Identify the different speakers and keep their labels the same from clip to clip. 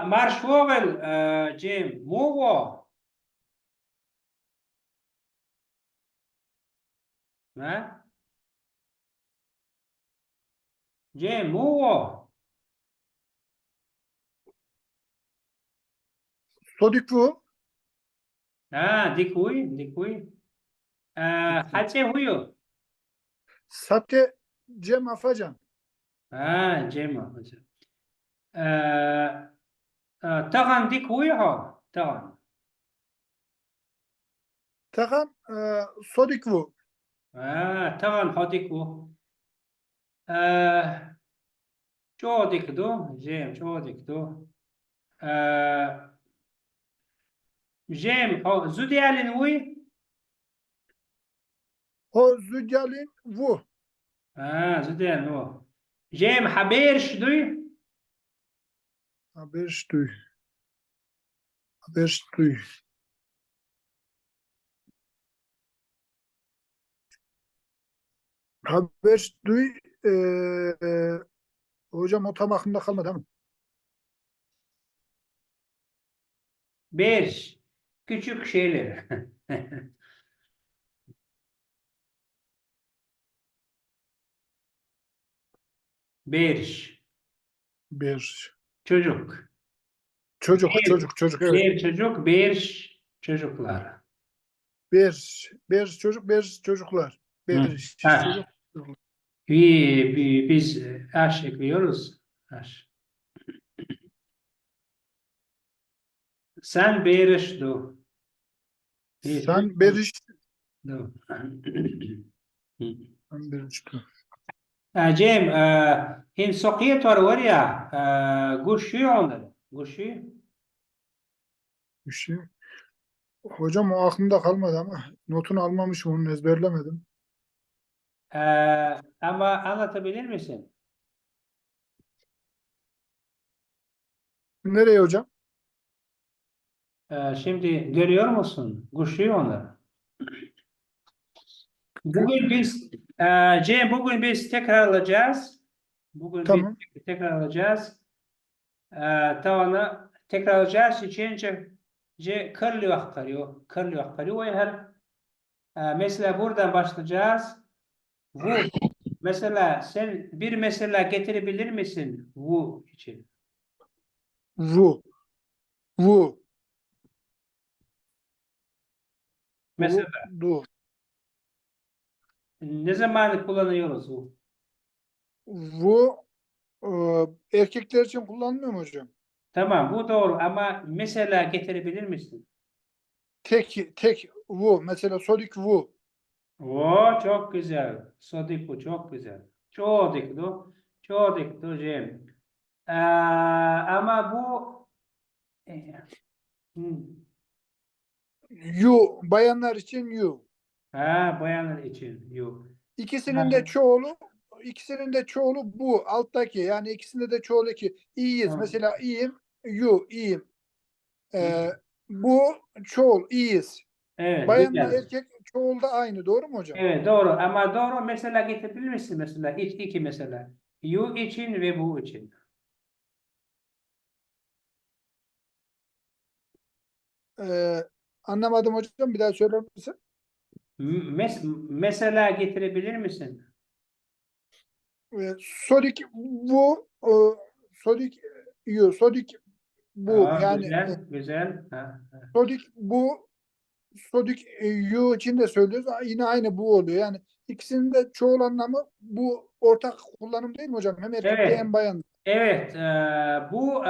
Speaker 1: Marshvogel, Jim, Mugo. Ne? Jim, Mugo.
Speaker 2: Sodikvu.
Speaker 1: Dikui. Hace huyu.
Speaker 2: Sate Cem Afacan.
Speaker 1: Jim. Tagan dikui ho. Tagan.
Speaker 2: Takan Sodikvu.
Speaker 1: Tagan hodiku. Çoğu dikdu. Jim, çoğu dikdu. Jim, Zudialin huy.
Speaker 2: O Züccalin Vu.
Speaker 1: Zudialin hu. Jim, Haberş duy.
Speaker 2: Haberstuy. Haberstuy. Haberstuy hocam o tam aklımda kalmadı ama.
Speaker 1: Berş. Küçük şeyler. Berş.
Speaker 2: Bir.
Speaker 1: Çocuk.
Speaker 2: Çocuk,
Speaker 1: Bir,
Speaker 2: çocuk evet.
Speaker 1: bir çocuk, bir çocuklar.
Speaker 2: Bir çocuk, bir çocuklar. Bir çocuk.
Speaker 1: Biz aş ekliyoruz. Aş. Sen beriş du.
Speaker 2: Sen beriş.
Speaker 1: Du.
Speaker 2: Sen beriş.
Speaker 1: Cem, hin sokiyet var ya, guşu onları. Guşu.
Speaker 2: Bir şey. Hocam o aklımda kalmadı ama notunu almamışım, onu ezberlemedim.
Speaker 1: Ama anlatabilir misin?
Speaker 2: Nereye hocam?
Speaker 1: Şimdi görüyor musun? Guşu onları. Bugün biz Cem, bugün biz tekrarlayacağız. Bugün
Speaker 2: Tamam.
Speaker 1: biz tekrarlayacağız. Tamam, tekrarlayacağız için kırlı aktarıyor. Kırlı aktarıyor. Her mesela buradan başlayacağız. Bu mesela sen bir mesela getirebilir misin bu için?
Speaker 2: Vu. Vu.
Speaker 1: Mesela
Speaker 2: Du.
Speaker 1: ne zaman kullanıyoruz bu?
Speaker 2: Vu erkekler için kullanılmıyor mu hocam?
Speaker 1: Tamam, bu doğru ama mesela getirebilir misin?
Speaker 2: Tek vu. Mesela sodik vu.
Speaker 1: Çok güzel. Sodiku çok güzel. Çok dikdu. Çok dikdu Cem. Ama bu hmm,
Speaker 2: Yu. Bayanlar için yu.
Speaker 1: bayanlar için yok.
Speaker 2: İkisinin de çoğulu bu alttaki. Yani ikisinde de çoğulu ki iyiyiz. Mesela iyiyim. Yu. iyiyim. Bu çoğul. iyiyiz.
Speaker 1: Evet,
Speaker 2: Bayanla
Speaker 1: güzel.
Speaker 2: erkek çoğul da aynı. Doğru mu hocam?
Speaker 1: Evet, doğru. Ama doğru mesela getirebilir misin mesela? İki mesela. You için ve bu için.
Speaker 2: Anlamadım hocam. Bir daha söyler misin?
Speaker 1: Mesela getirebilir misin?
Speaker 2: Sodik bu sodik yu. Sodik bu. Yani
Speaker 1: Güzel.
Speaker 2: sodik bu sodik yu için de söylüyoruz. Yine aynı bu oluyor. Yani ikisinin de çoğul anlamı bu ortak kullanım değil mi hocam? Hem erkekte
Speaker 1: Evet.
Speaker 2: hem bayan.
Speaker 1: Evet. Bu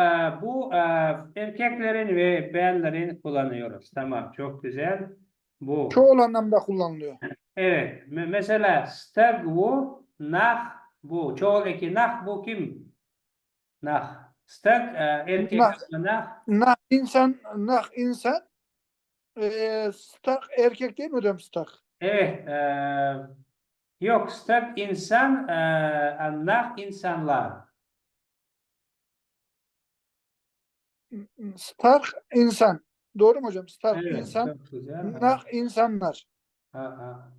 Speaker 1: erkeklerin ve bayanların kullanıyoruz. Tamam. Çok güzel. Bu.
Speaker 2: Çoğul anlamda kullanılıyor.
Speaker 1: Evet. Mesela stag bu, nah bu. Çoğul eki nah bu kim? Nah. Stag erkek
Speaker 2: Nah,
Speaker 1: ama nah.
Speaker 2: nah insan stak erkek değil mi hocam stak?
Speaker 1: Evet. Yok. Stag insan, nah insanlar.
Speaker 2: Stark insan. Doğru mu hocam? Stark
Speaker 1: Evet.
Speaker 2: insan.
Speaker 1: Çok güzel.
Speaker 2: Nah insanlar.
Speaker 1: Ha.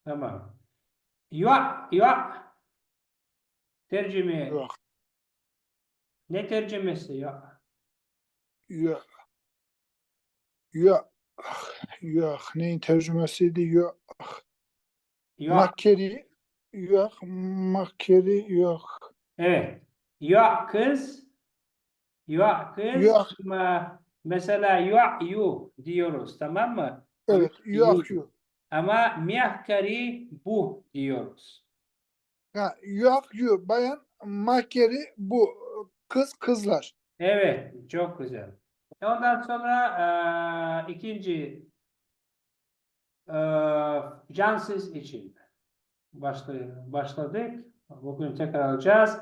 Speaker 1: Tamam. Yok. Tercüme.
Speaker 2: Yok.
Speaker 1: Ne tercümesi? Yok.
Speaker 2: Yok. Yok. Yok. Neyin tercümesiydi? Yok.
Speaker 1: Yok.
Speaker 2: Makkeri. Yok. Makkeri yok.
Speaker 1: Evet. Yok kız. Yok kız.
Speaker 2: Yok.
Speaker 1: Ama mesela yok you diyoruz. Tamam mı? Yok
Speaker 2: Evet.
Speaker 1: you.
Speaker 2: Yok. Yok.
Speaker 1: Ama mihkari bu diyoruz.
Speaker 2: Ha, yok. Yok. Bayan makkeri bu. Kız kızlar.
Speaker 1: Evet. Çok güzel. Ondan sonra ikinci cansız için başladık. Bugün tekrar alacağız.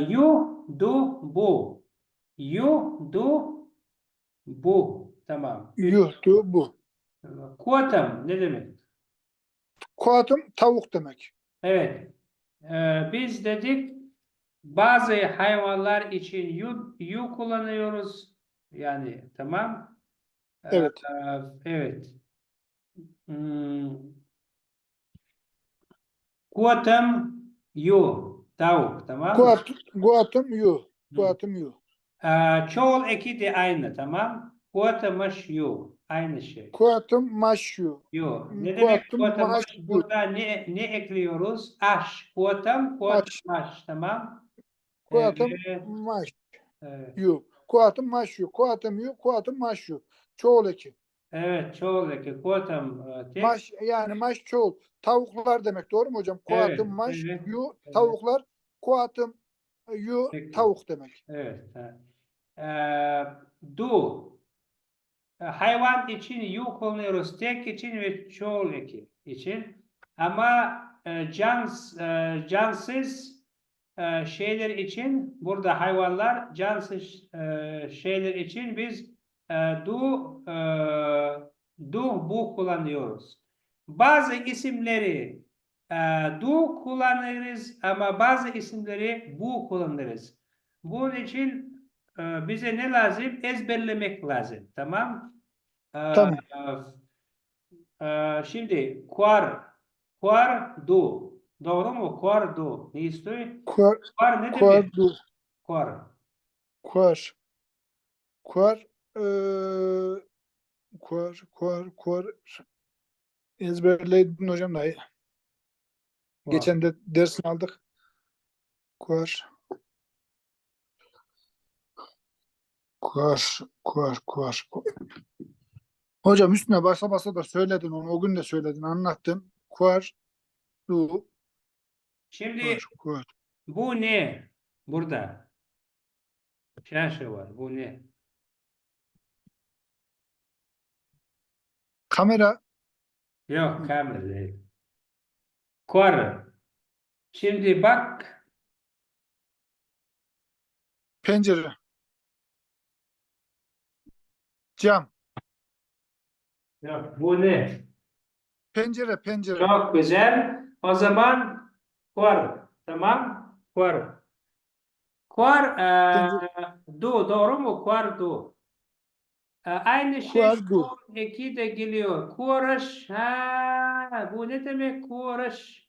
Speaker 1: You do bu. You do bu. Tamam.
Speaker 2: Yuhtu bu.
Speaker 1: Kuatam ne demek?
Speaker 2: Kuatım tavuk demek.
Speaker 1: Evet. Biz dedik bazı hayvanlar için you kullanıyoruz. Yani tamam.
Speaker 2: Evet.
Speaker 1: Evet. Hmm. Kuatam you. Tavuk. Tamam mı?
Speaker 2: Kuatım yuh.
Speaker 1: Hmm.
Speaker 2: Kuatım yuh.
Speaker 1: Çoğul eki de aynı. Tamam. Kuatamış you. Aynı şey.
Speaker 2: Kuatım maşyu.
Speaker 1: Yo. Ne demek
Speaker 2: Kuatım
Speaker 1: kuatamış?
Speaker 2: maşyu.
Speaker 1: Burada ne ekliyoruz? Aş. Kuatam,
Speaker 2: Maş.
Speaker 1: kuatamaş. Tamam.
Speaker 2: Kuatım
Speaker 1: Evet.
Speaker 2: maşyu.
Speaker 1: Evet.
Speaker 2: Kuatım maşyu. Kuatım yuh. Kuatım maşyu. Çoğul eki.
Speaker 1: Evet. Çoğul eki. Kuatam tek.
Speaker 2: Maş yani maş çoğul. Tavuklar demek. Doğru mu hocam? Kuatım
Speaker 1: Evet.
Speaker 2: maş
Speaker 1: Evet.
Speaker 2: yu
Speaker 1: Evet.
Speaker 2: tavuklar. Kuatım yu
Speaker 1: Peki.
Speaker 2: tavuk demek.
Speaker 1: Evet. Du. Hayvan için you kullanıyoruz. Tek için ve çoğul eki için. Ama cansız şeyler için burada hayvanlar cansız şeyler için biz e, du e, du bu kullanıyoruz. Bazı isimleri e, du kullanırız ama bazı isimleri bu kullanırız. Bunun için bize ne lazım? Ezberlemek lazım. Tamam? E,
Speaker 2: Tamam.
Speaker 1: Şimdi kuar du. Doğru mu? Kuar du. Ne istiyor?
Speaker 2: Kuar,
Speaker 1: Kuar ne
Speaker 2: kuar
Speaker 1: demek?
Speaker 2: du.
Speaker 1: Kuar.
Speaker 2: Kuar. Kuar. Kuar. Ezberleydin hocam da.
Speaker 1: Kuar.
Speaker 2: Geçen de dersini aldık. Kuar. Kuar. Hocam üstüne basa basa da söyledin onu. O gün de söyledin. Anlattın. Kuar. Du.
Speaker 1: Şimdi
Speaker 2: Kuar.
Speaker 1: bu ne? Burada. Şaşı var. Bu ne?
Speaker 2: Kamera.
Speaker 1: Yok kamera değil. Kuar. Şimdi bak.
Speaker 2: Pencere. Cam.
Speaker 1: Yok bu ne?
Speaker 2: Pencere.
Speaker 1: Çok güzel. O zaman kuar. Tamam. Kuar. Kuar
Speaker 2: Pencere.
Speaker 1: du. Doğru mu? Kuar du. Aynı şey
Speaker 2: Kuar du.
Speaker 1: çoğul eki de geliyor. Kuaraş. Ha, bu ne demek kuaraş?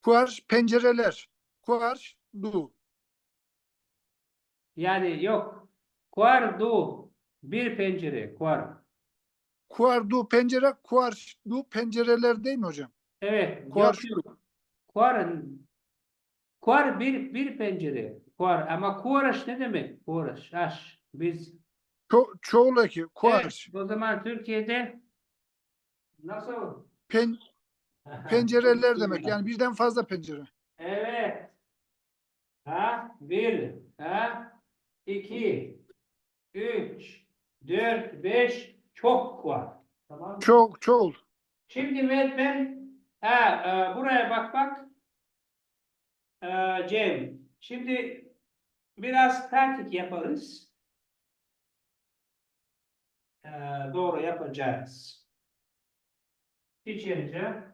Speaker 2: Kuar pencereler. Kuar du.
Speaker 1: Yani yok. Kuar du. Bir pencere. Kuar.
Speaker 2: Kuar du pencere. Kuar du pencereler değil mi hocam?
Speaker 1: Evet.
Speaker 2: Kuar
Speaker 1: Yok
Speaker 2: şu.
Speaker 1: yok. Kuar, kuar bir pencere. Kuar. Ama kuaraş ne demek? Kuaraş. Aş. Biz
Speaker 2: Çoğul eki.
Speaker 1: evet.
Speaker 2: Kuar.
Speaker 1: O zaman Türkiye'de nasıl?
Speaker 2: Pen, pencereler demek. Yani birden fazla pencere.
Speaker 1: Evet. Ha, bir. Ha, iki. 3, 4, 5 çok var. Tamam mı?
Speaker 2: Çoğul.
Speaker 1: Şimdi Mehmet buraya bak. Cem. Şimdi biraz pratik yaparız. E, doğru yapacağız. İçerince.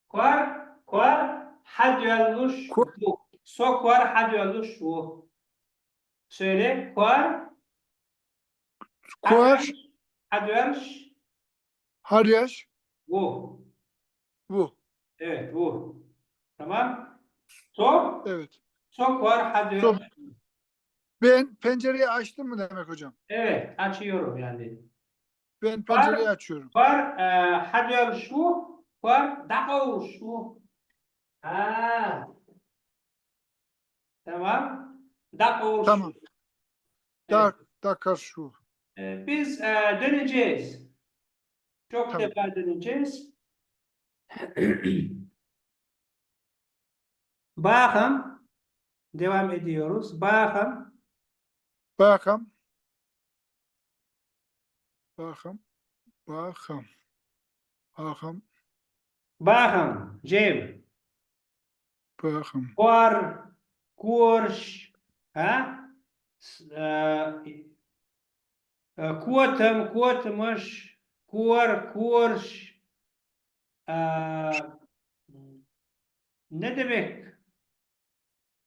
Speaker 1: Kuar hadiyalluş
Speaker 2: Ku,
Speaker 1: bu. So kuar hadiyalluş bu. Söyle. Kuar
Speaker 2: kuar.
Speaker 1: hadiyalluş
Speaker 2: Haryaş.
Speaker 1: bu.
Speaker 2: Bu.
Speaker 1: Evet bu. Tamam. Sok.
Speaker 2: Evet.
Speaker 1: Sok var. Hadi.
Speaker 2: Sok. Ben pencereyi açtım mı demek hocam?
Speaker 1: Evet. Açıyorum yani.
Speaker 2: Ben pencereyi
Speaker 1: Var.
Speaker 2: açıyorum.
Speaker 1: Var. Hadi şu. Var. Daha şu. Ha. Tamam. Daha şu.
Speaker 2: Tamam.
Speaker 1: Evet.
Speaker 2: Dakika şu.
Speaker 1: Biz döneceğiz. Çok
Speaker 2: Tamam.
Speaker 1: defa döneceğiz. Bakın. Devam ediyoruz. Bakın.
Speaker 2: Bakam. Bakam. Bakam. Bakam.
Speaker 1: Bakın. Cem.
Speaker 2: Bakam.
Speaker 1: Var. Kurş. Ha? Kuatım. Kuatmış. Kur. Kurş. Ee, ne demek?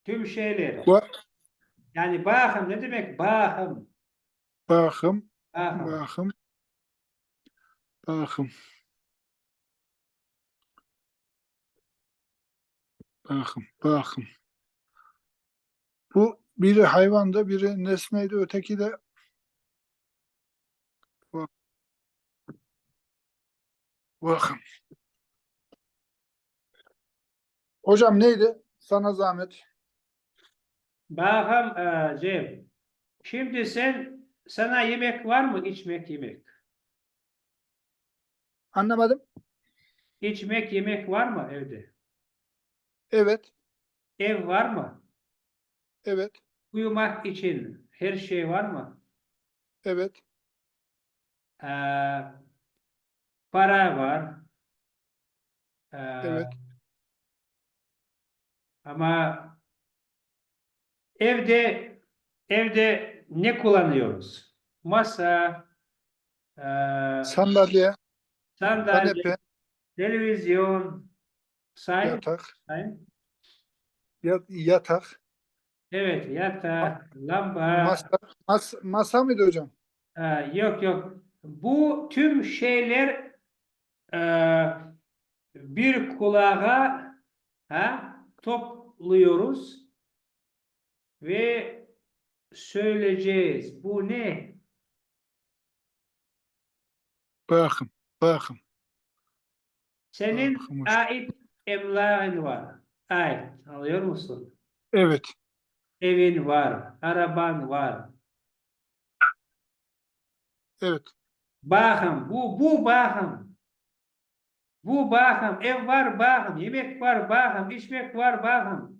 Speaker 1: Tüm şeyler.
Speaker 2: Ba
Speaker 1: Yani bakım ne demek? Bakım.
Speaker 2: bakım.
Speaker 1: Bakım.
Speaker 2: Bakım. Bakım. Bakım. Bakım. Bu biri hayvanda, biri nesneydi, öteki de bak- bakım. Hocam neydi? Sana zahmet.
Speaker 1: Bakım Cem. Şimdi sana yemek var mı? İçmek yemek.
Speaker 2: Anlamadım.
Speaker 1: İçmek yemek var mı evde?
Speaker 2: Evet.
Speaker 1: Ev var mı?
Speaker 2: Evet.
Speaker 1: Uyumak için her şey var mı?
Speaker 2: Evet.
Speaker 1: Ee, para var.
Speaker 2: Evet.
Speaker 1: Ee, ama evde ne kullanıyoruz? Masa, e,
Speaker 2: Sandalye,
Speaker 1: sandalye,
Speaker 2: kanepe,
Speaker 1: televizyon, say,
Speaker 2: yatak,
Speaker 1: say.
Speaker 2: yatak,
Speaker 1: Evet, yatak, lamba.
Speaker 2: masa, masa mıydı hocam?
Speaker 1: Yok yok. Bu tüm şeyler e, bir kulağa topluyoruz ve söyleyeceğiz. Bu ne?
Speaker 2: Bakım. Bakım.
Speaker 1: Senin
Speaker 2: Bakım.
Speaker 1: ait emlakın var. Ait. Anlıyor musun?
Speaker 2: Evet.
Speaker 1: Evin var. Araban var.
Speaker 2: Evet.
Speaker 1: Bakım. Bu bakım. Bu bakım. Ev var bakım. Yemek var bakım. İçmek var bakım.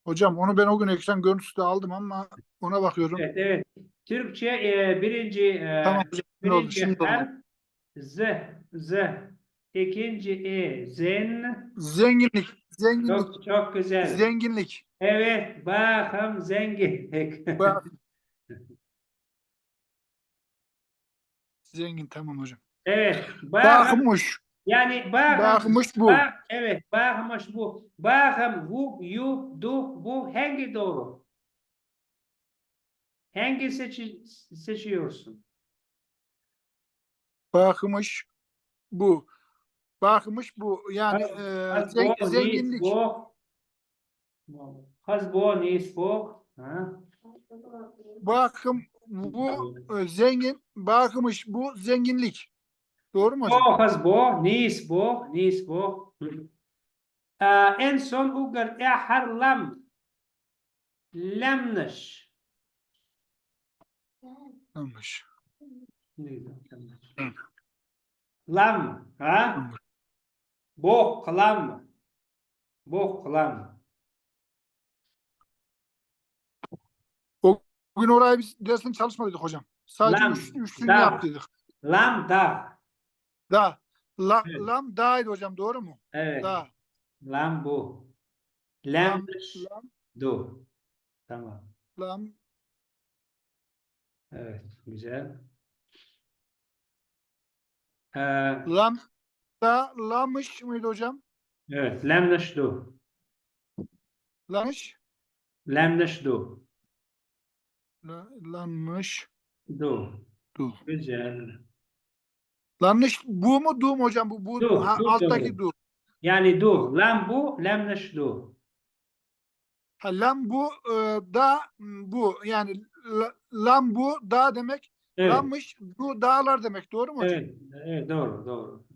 Speaker 2: Hocam onu ben o gün ekran görüntüsü de aldım ama ona bakıyorum.
Speaker 1: Evet, evet. Türkçe
Speaker 2: Tamam hocam. Şimdi oldu.
Speaker 1: birinci
Speaker 2: Şimdi oldu.
Speaker 1: harf z. Z. İkinci zen.
Speaker 2: Zenginlik. Zenginlik.
Speaker 1: Çok çok güzel.
Speaker 2: Zenginlik.
Speaker 1: Evet, bakım zenginlik.
Speaker 2: Bak, zengin tamam hocam.
Speaker 1: Evet, bakım
Speaker 2: Bakmış.
Speaker 1: yani bakım
Speaker 2: Bakmış bu.
Speaker 1: evet, bakmış bu. Bakım bu, you, du, bu hangi doğru? Hangi seçiyorsun?
Speaker 2: Bakmış bu. Bakmış bu. Yani
Speaker 1: Has bu, nis,
Speaker 2: zenginlik.
Speaker 1: bu. Has bu, nis, bu. Ha?
Speaker 2: Bakım bu zengin. Bakmış bu zenginlik. Doğru mu hocam?
Speaker 1: Bu, has bu, nis, bu, nis, bu. En son ugar lam. Lemniş.
Speaker 2: Yanlış.
Speaker 1: Neydi? Lemniş.
Speaker 2: Hı,
Speaker 1: Lam, ha?
Speaker 2: yanlış.
Speaker 1: Bu, klam. Bu, klam.
Speaker 2: O gün oraya biz dersini çalışmadık hocam. Sadece
Speaker 1: Lam,
Speaker 2: üçlünü
Speaker 1: da.
Speaker 2: yaptıydık.
Speaker 1: Lam, da.
Speaker 2: Da.
Speaker 1: Evet.
Speaker 2: Lam da'ydı hocam. Doğru mu?
Speaker 1: Evet.
Speaker 2: Da.
Speaker 1: Lam bu.
Speaker 2: Lam.
Speaker 1: Lemniş.
Speaker 2: Lam.
Speaker 1: Du. Tamam.
Speaker 2: Lam.
Speaker 1: Evet. Güzel. Ee,
Speaker 2: Lam. Da. Lamış mıydı hocam?
Speaker 1: evet. Lemniş du.
Speaker 2: Lamış.
Speaker 1: Lemniş du.
Speaker 2: Lanmış.
Speaker 1: Du.
Speaker 2: Du.
Speaker 1: Güzel.
Speaker 2: Lanış bu mu du mu hocam? Bu
Speaker 1: Du,
Speaker 2: ha,
Speaker 1: du
Speaker 2: alttaki
Speaker 1: doğru.
Speaker 2: du.
Speaker 1: Yani du. Lam bu, lam neş du.
Speaker 2: Ha, lam bu da bu. Yani lam bu da demek.
Speaker 1: Evet.
Speaker 2: Lanmış bu dağlar demek. Doğru mu hocam?
Speaker 1: Evet. Evet, doğru, doğru.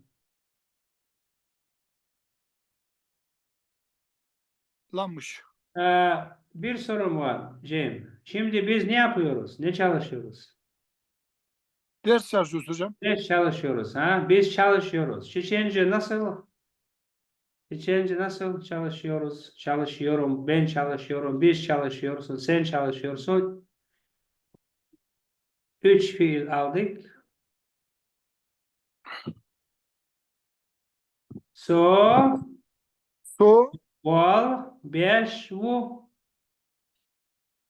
Speaker 2: Lanmış.
Speaker 1: Ee, bir sorum var Cem. Şimdi biz ne yapıyoruz? Ne çalışıyoruz?
Speaker 2: Ders çalışıyoruz hocam.
Speaker 1: Ne çalışıyoruz ha? Biz çalışıyoruz. Çiçeğince nasıl? Çiçeğince nasıl çalışıyoruz? Çalışıyorum, ben çalışıyorum, biz çalışıyorsun, sen çalışıyorsun. Üç fiil aldık. So,
Speaker 2: So
Speaker 1: bol, beş, bu.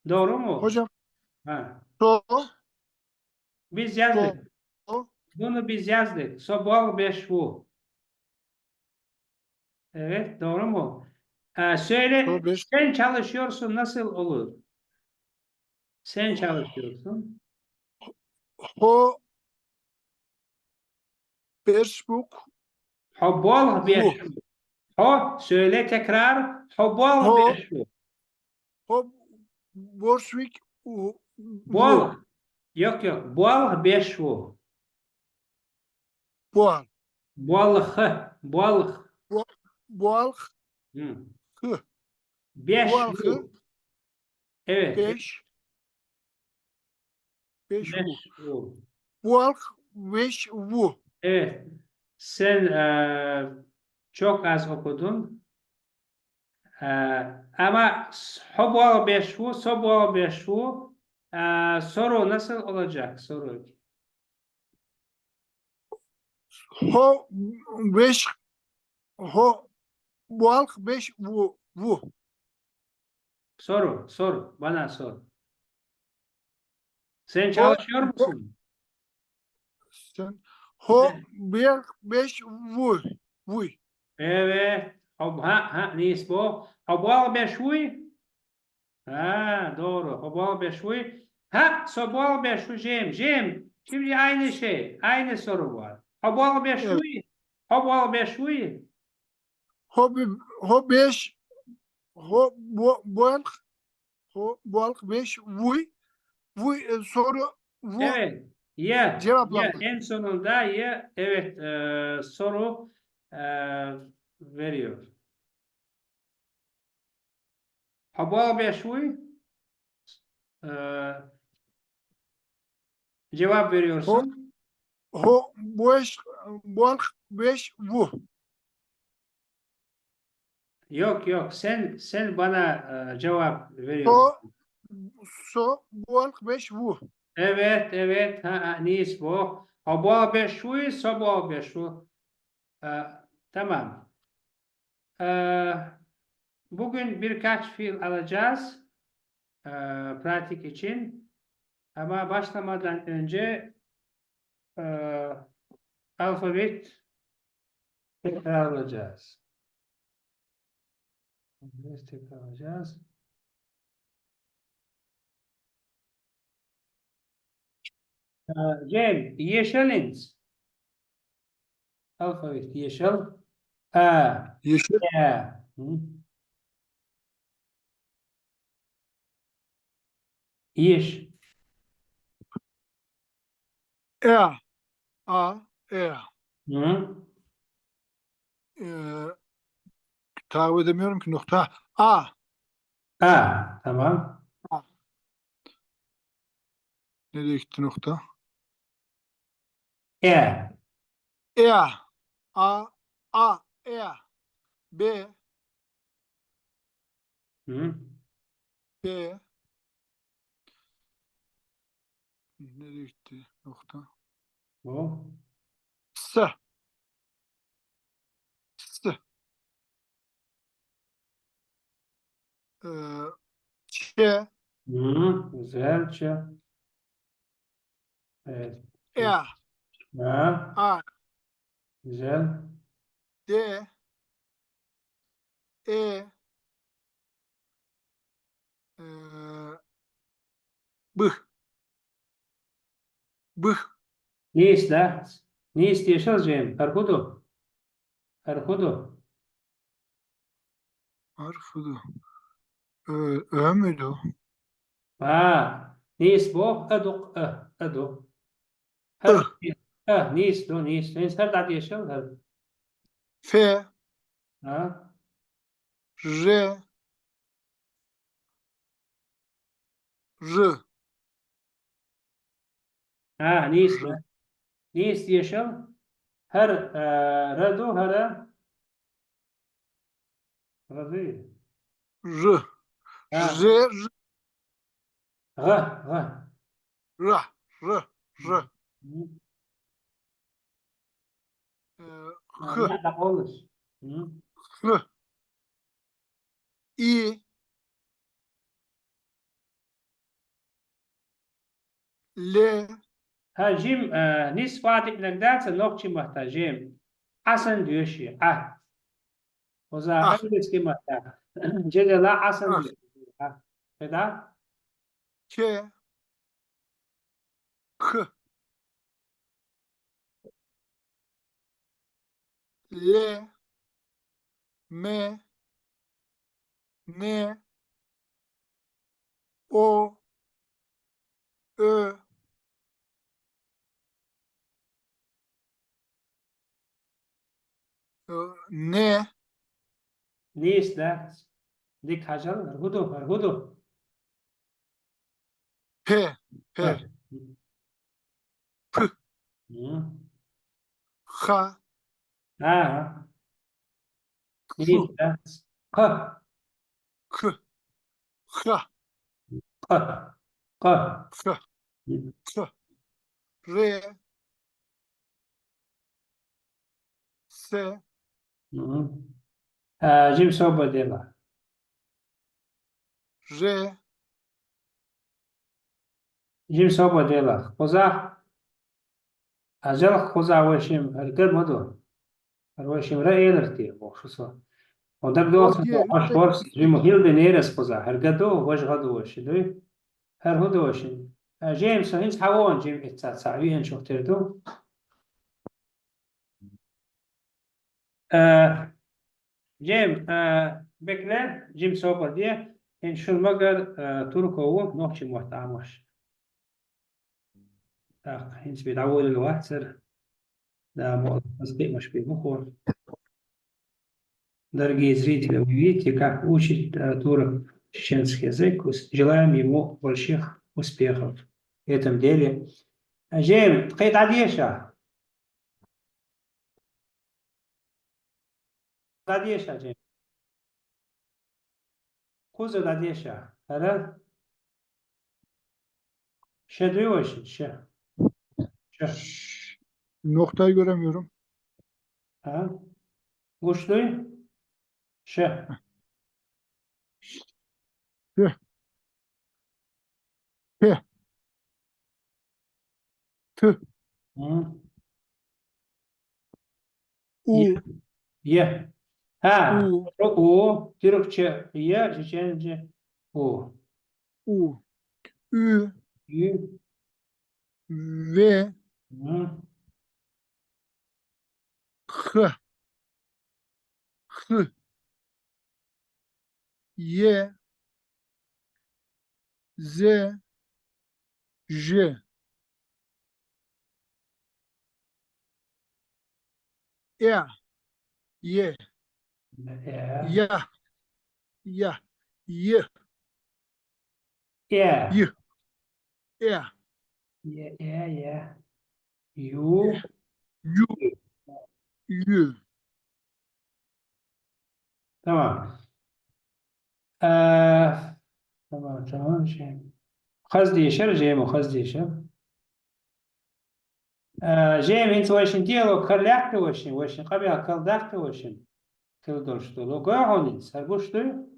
Speaker 1: Doğru mu?
Speaker 2: hocam
Speaker 1: Ha.
Speaker 2: so
Speaker 1: Biz
Speaker 2: so
Speaker 1: yazdık. Bunu biz yazdık. So, bol, beş, bu. Evet, doğru mu?
Speaker 2: so
Speaker 1: Söyle,
Speaker 2: beş
Speaker 1: sen çalışıyorsun nasıl olur? Sen çalışıyorsun.
Speaker 2: ho beş buk
Speaker 1: Hobol,
Speaker 2: vu.
Speaker 1: beş, bu. Ho, söyle tekrar. Hobol,
Speaker 2: Ho
Speaker 1: beş, bu.
Speaker 2: ho borsvik vu.
Speaker 1: Bol. Yok yok. Bol, beş, bu.
Speaker 2: Boğal.
Speaker 1: Bolh, bolh.
Speaker 2: Boğal
Speaker 1: Hı.
Speaker 2: hı.
Speaker 1: Beş,
Speaker 2: Boğal hı.
Speaker 1: bu. Evet. Evet.
Speaker 2: Beş beş vu.
Speaker 1: Beş, bu.
Speaker 2: Boğal beş vu.
Speaker 1: Evet. Sen çok az okudun. Ama hobol, beş, bu. Sobol, beş, bu. Soru nasıl olacak? Soru.
Speaker 2: Ho beş ho boğal beş vu. Vu.
Speaker 1: Soru. Soru. Bana sor. Sen
Speaker 2: Ho
Speaker 1: çalışıyor
Speaker 2: ho
Speaker 1: musun?
Speaker 2: sen ho
Speaker 1: Evet.
Speaker 2: bir beş vu. Vu.
Speaker 1: Evet. Ha, neyse bu. Hobol, beş, bu. Ha, doğru. Hobol, beş, bu. Ha, sobol, beş, bu. Cem. Şimdi aynı şey. Aynı soru var. Hobol, beş, bu.
Speaker 2: Evet.
Speaker 1: Hobol, beş, bu.
Speaker 2: Ho ho beş ho boğal ho boğal beş vu. Vu soru vu
Speaker 1: Evet. Ya, ya
Speaker 2: cevaplandı.
Speaker 1: en sonunda ya evet soru e, veriyor. Hava ve şu cevap
Speaker 2: Ho
Speaker 1: veriyorsun.
Speaker 2: ho beş boğal beş vu.
Speaker 1: Yok yok sen bana cevap
Speaker 2: Ho
Speaker 1: veriyorsun.
Speaker 2: so boğal beş vu.
Speaker 1: Evet evet neyse bu. Hava ve şu sabah ve şu. E, tamam. E, bugün birkaç fiil alacağız e, pratik için. Ama başlamadan önce alfabet tekrarlayacağız. Alfabet tekrarlayacağız. Cem, yeşiliniz. Alfabet yeşil. A,
Speaker 2: Yeşil.
Speaker 1: E, hı. Yeş.
Speaker 2: E a e.
Speaker 1: Hı.
Speaker 2: Ee, tahayyül edemiyorum ki nokta. A.
Speaker 1: A, tamam.
Speaker 2: A. Nereye gitti nokta?
Speaker 1: E,
Speaker 2: E. A. A. E. B.
Speaker 1: hı.
Speaker 2: B. Nereye gitti nokta?
Speaker 1: O.
Speaker 2: S. S. Ee, Ç.
Speaker 1: Hı. Güzel. Evet.
Speaker 2: E.
Speaker 1: A,
Speaker 2: A.
Speaker 1: güzel.
Speaker 2: D. E. Ee, B. B.
Speaker 1: Ne ister? Ne istiyorsunuz Cem? Erhudu. Erhudu.
Speaker 2: Arfudu. Ö müydü o?
Speaker 1: Ha. Nis bu? Eduk. Eduk.
Speaker 2: I.
Speaker 1: Her nis do nis. Nis her dat yaşıl her.
Speaker 2: F.
Speaker 1: Ha.
Speaker 2: R. R.
Speaker 1: Ha nis
Speaker 2: R.
Speaker 1: de. Nis yaşıl. Her redu her redu.
Speaker 2: R.
Speaker 1: Ha.
Speaker 2: R.
Speaker 1: G. G.
Speaker 2: R. R. R.
Speaker 1: Ha,
Speaker 2: H.
Speaker 1: ne da olur? Hı.
Speaker 2: H. I. L.
Speaker 1: Ha Jim nis fatih negderse nokçi mahta Jim. Asan diyor şey. Ah. O zaman
Speaker 2: Ah.
Speaker 1: her eski mahta. Cedela asan
Speaker 2: Ah.
Speaker 1: diyor. Ha. Feda?
Speaker 2: K. K. L. M. N. O. Ö. N.
Speaker 1: Nis de. Dik hacal. Erhudu. Erhudu.
Speaker 2: P.
Speaker 1: Ha.
Speaker 2: P. P.
Speaker 1: Hı.
Speaker 2: H.
Speaker 1: Ha. Nis
Speaker 2: Q.
Speaker 1: de. K.
Speaker 2: K. H.
Speaker 1: K. K.
Speaker 2: H. K. R. S.
Speaker 1: Hı. Jim soba dela.
Speaker 2: R.
Speaker 1: Jim soba dela. Koza. Ajal koza vashim. Erger madu. Vashim ra elerti. Boşusa. Odak
Speaker 2: O
Speaker 1: dolsun.
Speaker 2: diye
Speaker 1: Hoş
Speaker 2: üstteki,
Speaker 1: bors. Jim hilde neres koza. Ergedo. Hoş gadu vashi. Her hudu vashi. James hiç havon Jim etsat savi en çok terdo. Jim bekle. Jim soba diye. En şulmagar Turkovu nohçi muhtamış. Так, в принципе, доволен Ватсер. Да, вот, успех муж. Дорогие зрители, вы видите, как учит турок чеченский язык. Желаем ему больших успехов в этом деле. جيم تقيت عديشة عديشة جيم خذ عديشة هلا شدوش ش ش
Speaker 2: noktayı göremiyorum.
Speaker 1: ها قشطوي ش
Speaker 2: P. P. T.
Speaker 1: ي
Speaker 2: U.
Speaker 1: ي ها
Speaker 2: U.
Speaker 1: او Türkçe ي Çeçence o
Speaker 2: U. Ü.
Speaker 1: ي
Speaker 2: V.
Speaker 1: Hı.
Speaker 2: H. H. Y. Z. J. E. Y.
Speaker 1: Ya
Speaker 2: Ya. Ya. Y.
Speaker 1: ya
Speaker 2: Y. E.
Speaker 1: ya
Speaker 2: E.
Speaker 1: yu
Speaker 2: U. U.
Speaker 1: tamam. Tamam tamam şey. خز ديشر جيم وخز ديشر جيم انت واشن ديالو كرلاك واشن قبل كل داك واشن كل دولشتو لو قاعون سرقوشتو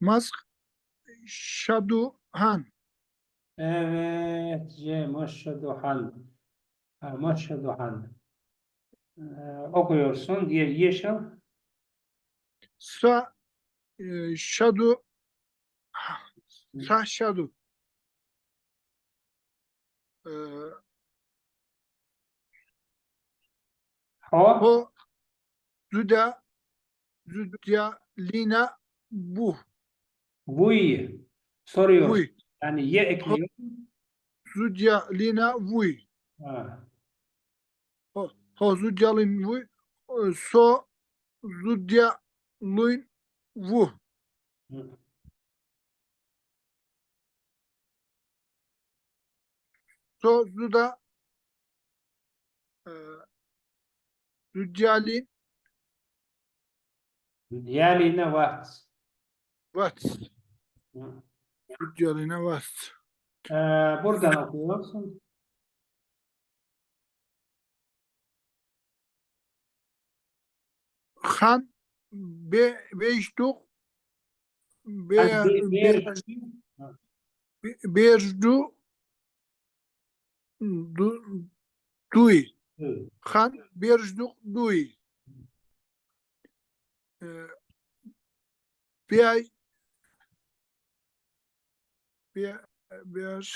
Speaker 2: Mask. Şaduhan.
Speaker 1: evet Cem Maşaduhan Maşaduhan okuyorsun yeşil
Speaker 2: Sa. Şadu. Sa şadu. e,
Speaker 1: Ho,
Speaker 2: ho züdyalina bu.
Speaker 1: vuy. Soruyoruz.
Speaker 2: Vuy.
Speaker 1: Yani ye
Speaker 2: Ho
Speaker 1: ekliyor.
Speaker 2: züdyalina vuy.
Speaker 1: Ha.
Speaker 2: Ho zudyalin vuy. So zudyalin vu.
Speaker 1: Hı.
Speaker 2: So zuda e, zudyalin
Speaker 1: Yani ne var?
Speaker 2: vat.
Speaker 1: Hı.
Speaker 2: Züdyaline vat.
Speaker 1: Buradan okuyorsun.
Speaker 2: Han beştuk be,
Speaker 1: Yani
Speaker 2: be,
Speaker 1: bir ha,
Speaker 2: berdu du, duy.
Speaker 1: hı.
Speaker 2: Han berzduk duy. Be, be, ber,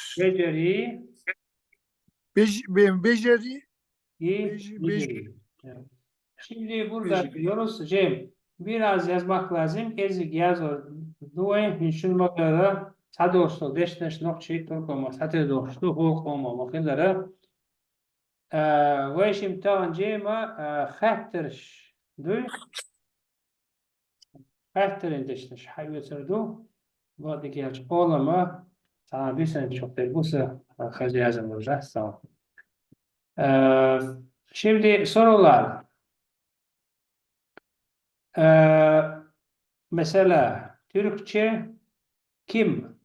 Speaker 1: Beceri
Speaker 2: beceri
Speaker 1: beceri. Evet. Şimdi burada
Speaker 2: beceri.
Speaker 1: diyoruz Cem biraz yazmak lazım. Ezik yazıyor. Due hinşulmaları sadosto deşneş nokçayı turkoma satı dostu huk olmamak illeri ve şimdi tavan Cem'a hattırış duy hattırın deşneş hayvetir du bu da gelç olama sana bir sene çok değil bu ise hacı yazımızda sağ ol. Ee, Şimdi sorular. Ee, Mesela Türkçe kim?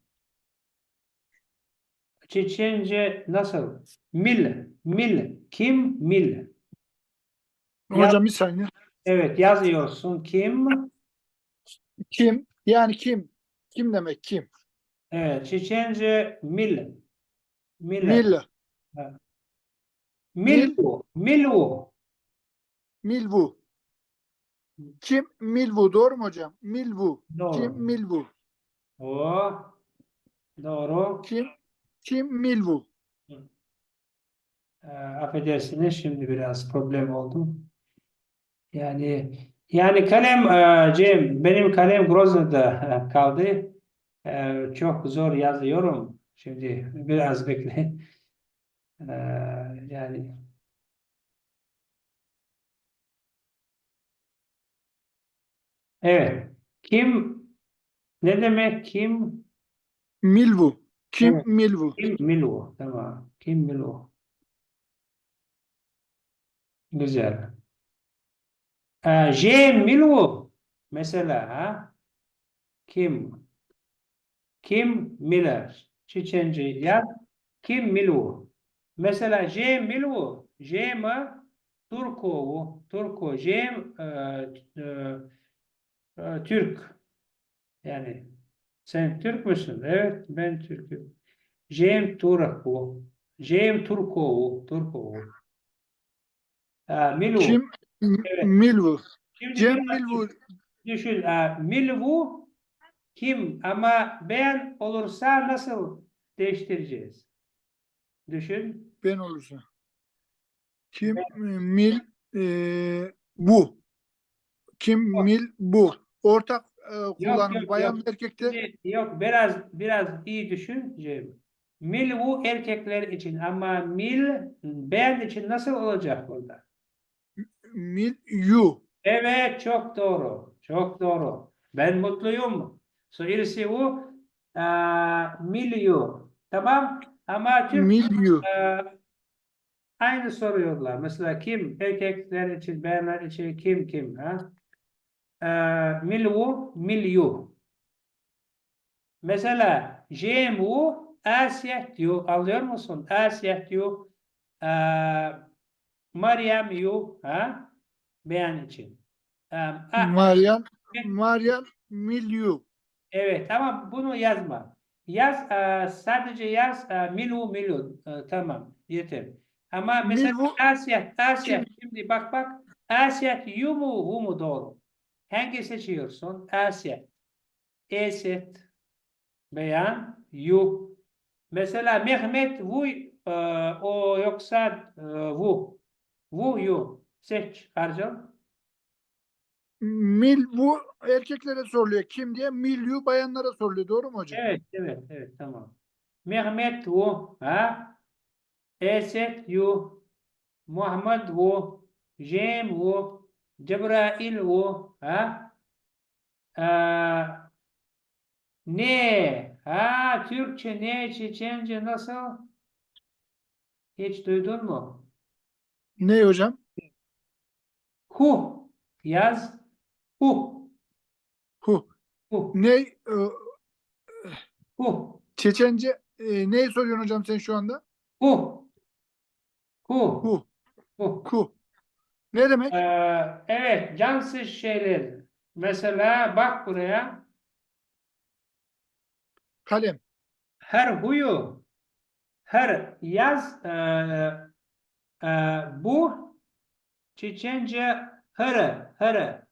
Speaker 1: Çeçence nasıl? Mil. Mil. Kim? Mil. Yaz,
Speaker 2: Hocam bir saniye.
Speaker 1: evet yazıyorsun. Kim?
Speaker 2: Kim? Yani kim? Kim demek kim?
Speaker 1: Evet. Çeçence mil. Millet.
Speaker 2: Mil.
Speaker 1: Evet.
Speaker 2: Mil.
Speaker 1: Milu. Milu.
Speaker 2: Milvu. Kim? Milvu. Doğru mu hocam? Milvu. Kim?
Speaker 1: Doğru.
Speaker 2: Milvu.
Speaker 1: O. Doğru.
Speaker 2: Kim? Kim? Milvu.
Speaker 1: Affedersiniz şimdi biraz problem oldu. Yani kalem Cem benim kalem Grozny'de kaldı. Çok zor yazıyorum. Şimdi biraz bekle. E, Yani evet. Kim ne demek kim?
Speaker 2: Milvu. Kim?
Speaker 1: Evet.
Speaker 2: Milvu.
Speaker 1: Kim Milu. Tamam. Kim Milu. Güzel. J Milu. Mesela ha? Kim? Kim Miller? Çiçenci yaz. Kim Milu? Mesela J Milu. J mi? Turku. Turku. J Türk. Yani sen Türk müsün? Evet ben Türk'üm. J Turku. J Turku. Turku. Milu.
Speaker 2: Kim?
Speaker 1: Evet.
Speaker 2: Milvu.
Speaker 1: Şimdi
Speaker 2: Cem
Speaker 1: biraz
Speaker 2: Milvu.
Speaker 1: düşün. Milvu kim? Ama ben olursa nasıl değiştireceğiz? Düşün.
Speaker 2: Ben olursa. Kim? Mil bu. Kim? Mil bu. Ortak
Speaker 1: Yok
Speaker 2: kullanım.
Speaker 1: yok yok.
Speaker 2: Bayan erkekte
Speaker 1: Şimdi yok biraz iyi düşün Cem. Mil bu erkekler için ama mil ben için nasıl olacak burada?
Speaker 2: mil yu.
Speaker 1: Evet çok doğru. Çok doğru. Ben mutluyum. So irsi bu milyu. Tamam. Ama Türk
Speaker 2: Mil yu.
Speaker 1: aynı soruyorlar. Mesela kim? Erkekler için, bayanlar için kim? Ha? Milvu, milyu. Mesela JMU Asiyah diyor. Alıyor musun? Asiyah diyor. Meryem yu. Ha? Beyan için.
Speaker 2: Marian. Marian mil yu.
Speaker 1: Evet ama bunu yazma. Yaz sadece yaz milu. Tamam yeter. Ama mesela
Speaker 2: Milvu
Speaker 1: Asiyah
Speaker 2: kim?
Speaker 1: şimdi bak Asiyah yu mu hu mu doğru. Hangi seçiyorsun? Asiyah. Eset beyan yu. Mesela Mehmet vu o yoksa vu. Vu yu. Seç Karcal.
Speaker 2: Mil bu erkeklere soruluyor. Kim diye? Milyu bayanlara soruluyor. Doğru mu hocam?
Speaker 1: Evet, evet, evet, tamam. Mehmet vu. Ha? Esed yu. Muhammed vu. Cem vu. Cebrail vu. Ha? Ee, ne? Ha, Türkçe ne? Çeçence nasıl? Hiç duydun mu?
Speaker 2: Ne hocam?
Speaker 1: Hu. Yaz. Hu.
Speaker 2: Hu.
Speaker 1: Hu.
Speaker 2: Ne?
Speaker 1: Hu.
Speaker 2: Çeçence neyi soruyorsun hocam sen şu anda?
Speaker 1: Hu. Hu.
Speaker 2: Hu.
Speaker 1: Hu.
Speaker 2: Ku. Ne demek?
Speaker 1: Evet, cansız şeyler. Mesela bak buraya.
Speaker 2: Kalem.
Speaker 1: Her huyu, her yaz bu Çiçence hırı, hırı.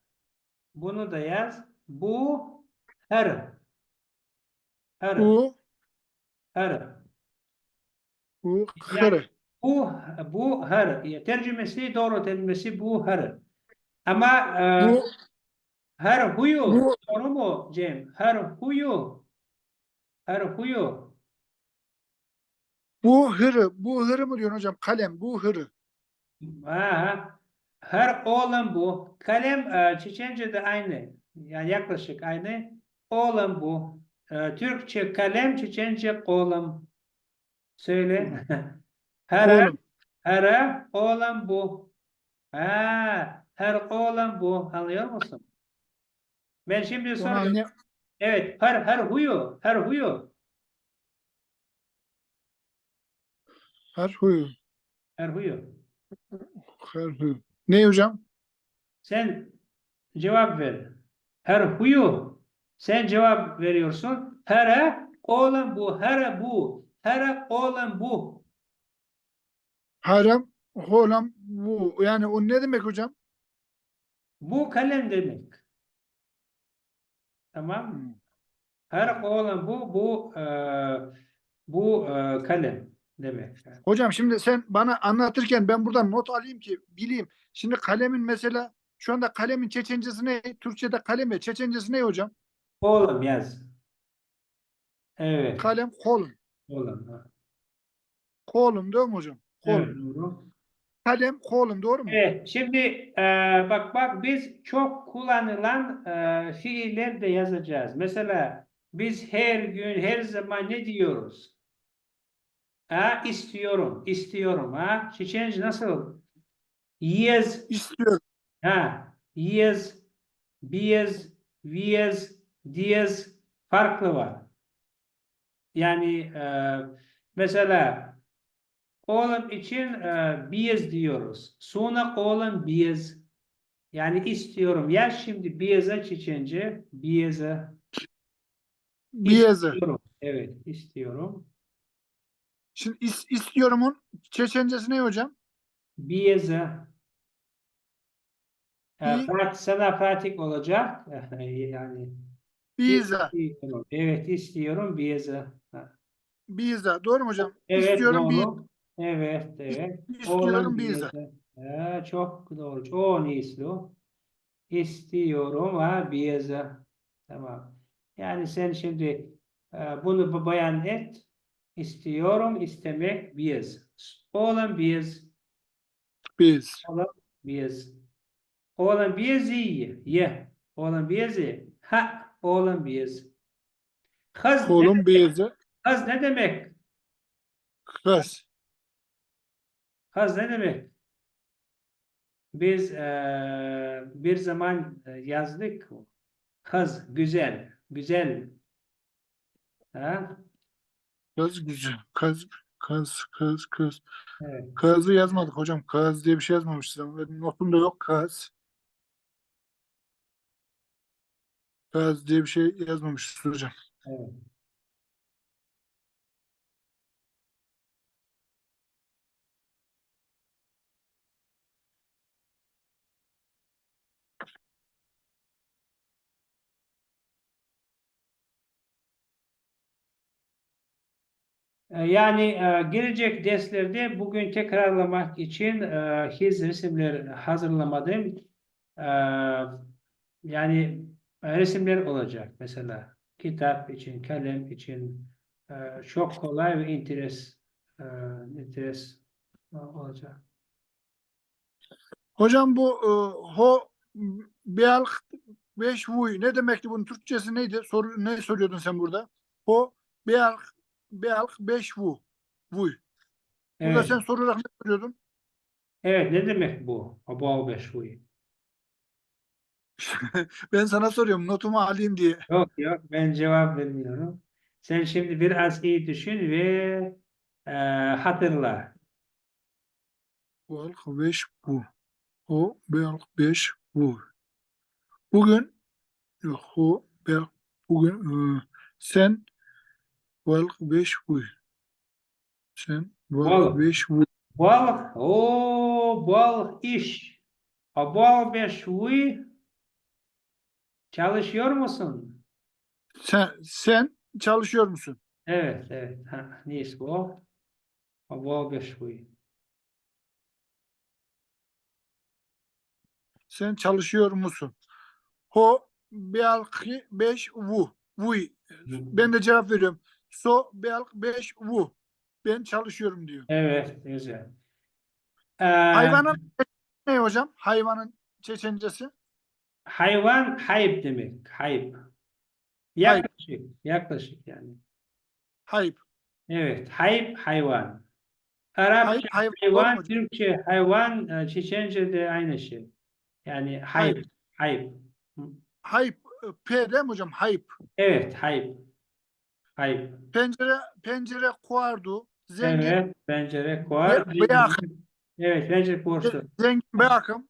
Speaker 1: Bunu da yaz. Bu hırı, hırı,
Speaker 2: U.
Speaker 1: hırı.
Speaker 2: U.
Speaker 1: Yani
Speaker 2: Hırı.
Speaker 1: bu bu hırı. Tercümesi doğru tercümesi bu hırı. Ama
Speaker 2: Bu.
Speaker 1: her huyu
Speaker 2: Bu.
Speaker 1: doğru mu Cem? Her huyu, her huyu.
Speaker 2: Bu hırı. Bu hırı mı diyorsun hocam? Kalem. Bu hırı.
Speaker 1: Aha. Her oğlum bu. Kalem Çeçence de aynı. Yani yaklaşık aynı. Oğlum bu. Türkçe kalem, Çeçence oğlum. Söyle. Her
Speaker 2: Oğlum.
Speaker 1: her oğlum bu. Her oğlum bu. Anlıyor musun? Ben şimdi
Speaker 2: Onu
Speaker 1: soruyorum.
Speaker 2: anne.
Speaker 1: Evet. Her huyu. Her huyu.
Speaker 2: Her huyu.
Speaker 1: Her huyu.
Speaker 2: Her huyu. Ne hocam?
Speaker 1: Sen cevap ver. Her huyu. Sen cevap veriyorsun. Her oğlum bu. Her bu. Her oğlum bu.
Speaker 2: Harem. Holam. Bu. Yani o ne demek hocam?
Speaker 1: Bu kalem demek. Tamam.
Speaker 2: Hmm.
Speaker 1: Her oğlum bu. Bu kalem demek.
Speaker 2: Hocam şimdi sen bana anlatırken ben buradan not alayım ki bileyim. Şimdi kalemin mesela şu anda kalemin Çeçencesi ne? Türkçe'de kaleme Çeçencesi ne hocam?
Speaker 1: Oğlum yaz. Evet.
Speaker 2: Kalem kolum.
Speaker 1: Oğlum. Ha.
Speaker 2: Kolum değil mi hocam?
Speaker 1: Evet
Speaker 2: Kolum.
Speaker 1: doğru.
Speaker 2: Kalem kolum doğru mu?
Speaker 1: Evet. Şimdi bak biz çok kullanılan fiiller de yazacağız. Mesela biz her gün her zaman ne diyoruz? Ha, istiyorum. İstiyorum. Ha. Çiçeğince nasıl? Yes.
Speaker 2: İstiyorum.
Speaker 1: Ha. Yes. Biz. Vies. Dies. Farklı var. Yani mesela oğlum için biz diyoruz. Sonra oğlum biz. Yani istiyorum. Ya şimdi bize çiçeğince. Bize.
Speaker 2: Biyeze.
Speaker 1: İstiyorum. Evet. istiyorum.
Speaker 2: Şimdi istiyorumun Çeçencesi ne hocam?
Speaker 1: Bize.
Speaker 2: İ,
Speaker 1: Sana pratik olacak. Yani
Speaker 2: bize.
Speaker 1: istiyorum. Evet istiyorum bize. Ha.
Speaker 2: Bize. Doğru mu hocam?
Speaker 1: Evet
Speaker 2: İstiyorum bir.
Speaker 1: doğru. Evet evet. Oğlum
Speaker 2: İstiyorum bize.
Speaker 1: bize. Çok doğru. Çok iyisi o. İstiyorum ha bize. Tamam. Yani sen şimdi bunu beyan et. İstiyorum istemek biz. Oğlum biz.
Speaker 2: Biz.
Speaker 1: Oğlum biz. Oğlum biz iyi. Ye. Oğlum biz iyi. Ha. Oğlum biz. Kız ne
Speaker 2: Kolum
Speaker 1: demek?
Speaker 2: bize.
Speaker 1: Kız ne demek?
Speaker 2: Kız.
Speaker 1: Kız ne demek? Biz bir zaman yazdık. Kız güzel. Güzel. Ha?
Speaker 2: Kız güzel. Kız.
Speaker 1: Evet.
Speaker 2: Kazı yazmadık hocam. Kaz diye bir şey yazmamışız ama benim notumda yok kaz. Kaz diye bir şey yazmamışız hocam.
Speaker 1: Evet. Yani gelecek derslerde bugün tekrarlamak için his resimler hazırlamadım. E, Yani resimler olacak mesela. Kitap için, kalem için çok kolay ve e, interes olacak.
Speaker 2: Hocam bu ho bealh beş vuy ne demekti, bunun Türkçesi neydi? Ne soruyordun sen burada? Ho bealh beş vuy. Burada
Speaker 1: Evet.
Speaker 2: sen sorarak ne soruyordun?
Speaker 1: Evet, ne demek bu? Abou beşuy.
Speaker 2: Ben sana soruyorum notumu alayım diye.
Speaker 1: Yok yok, ben cevap vermiyorum. Sen şimdi biraz iyi düşün ve e, hatırla.
Speaker 2: Bealh beş vuy. Ho bealh beş vuy. Bugün yok, ho bealh bugün sen bealh beş vuy. Sen bealh
Speaker 1: Balık.
Speaker 2: beş vuy.
Speaker 1: Balık. O balık iş. Abou beşuy. Çalışıyor musun?
Speaker 2: Sen çalışıyor musun?
Speaker 1: Evet, evet. Ha, neyse bu? Abou beşuy.
Speaker 2: Sen çalışıyor musun? Ho belki 5 vu. Vuy. Ben de cevap veriyorum. So belki 5 vu. Ben çalışıyorum diyor.
Speaker 1: Evet, güzel. Ee,
Speaker 2: Hayvanın ne hocam? Hayvanın Çeçencesi?
Speaker 1: Hayvan hayp demek. Hayp.
Speaker 2: Hayp.
Speaker 1: Yaklaşık. Yaklaşık yani.
Speaker 2: Hayp.
Speaker 1: Evet. Hayp hayvan. Arapça
Speaker 2: Hayp hayvan. Doğru mu
Speaker 1: hayvan,
Speaker 2: hocam?
Speaker 1: Türkçe hayvan, Çeçence de aynı şey. Yani
Speaker 2: Hayp.
Speaker 1: hayp. Hayp. Hı.
Speaker 2: Hayp. P değil mi hocam? Hayp.
Speaker 1: Evet. Hayp. Hayp.
Speaker 2: Pencere kuardu. Zengin.
Speaker 1: Evet. Pencere kuvar.
Speaker 2: Beyakım.
Speaker 1: Evet. Pencere kuvarsı.
Speaker 2: Zengin beyakım.